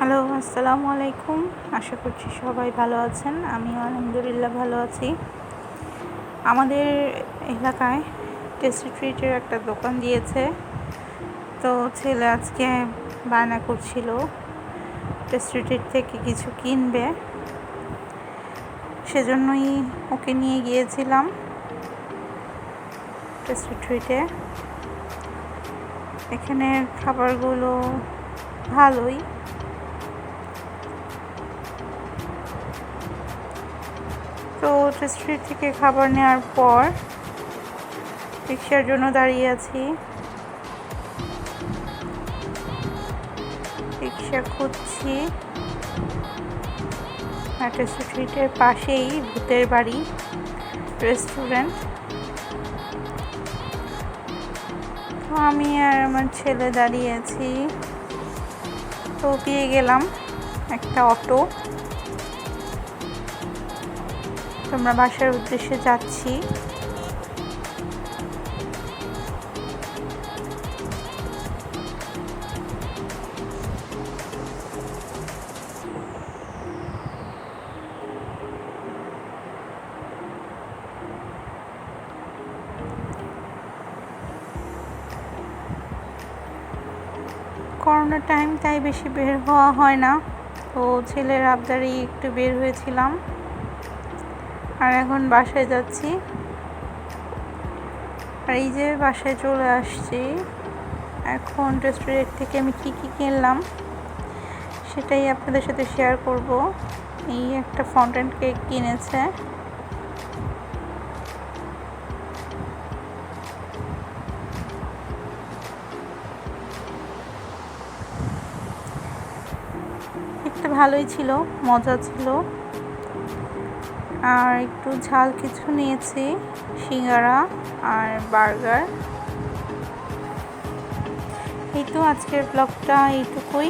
Hello, আসসালামু আলাইকুম। আশা করছি সবাই ভালো আছেন। আমিও আলহামদুলিল্লাহ ভালো আছি। আমাদের এলাকায় টেস্টি ট্রিটের একটা দোকান দিয়েছে, তো ছেলে আজকে বায়না করছিল টেস্টি ট্রিট থেকে কিছু কিনবে, সেজন্যই ওকে নিয়ে গিয়েছিলাম টেস্টি ট্রিটে। এখানের খাবারগুলো ভালোই। তো টেস্টি থেকে খাবার নেওয়ার পর রিক্সার জন্য দাঁড়িয়ে আছি। রিক্সা খুঁজছি। টেস্টি ট্রিটের পাশেই ভূতের বাড়ি রেস্টুরেন্ট। তো আমি আর আমার ছেলে দাঁড়িয়ে আছি। তো পেয়ে গেলাম একটা অটো। আমরা বাসার উদ্দেশ্যে যাচ্ছি। করোনা টাইম, তাই বেশি বের হওয়া হয় না। তো ছেলের আবদারেই একটু বের হয়েছিলাম, আর এখন বাসায় যাচ্ছি। আর এই যে বাসায় চলে আসছি। এখন রেস্টুরেন্ট থেকে আমি কি কিনলাম সেটাই আপনাদের সাথে শেয়ার করব। এই একটা ফাউন্টেন কেক কিনেছে। কেকটা ভালোই ছিল, মজা ছিল। আর একটু ঝাল কিছু নিয়েছি, সিঙ্গারা আর বার্গার। এই তো আজকের ব্লগটা এইটুকুই।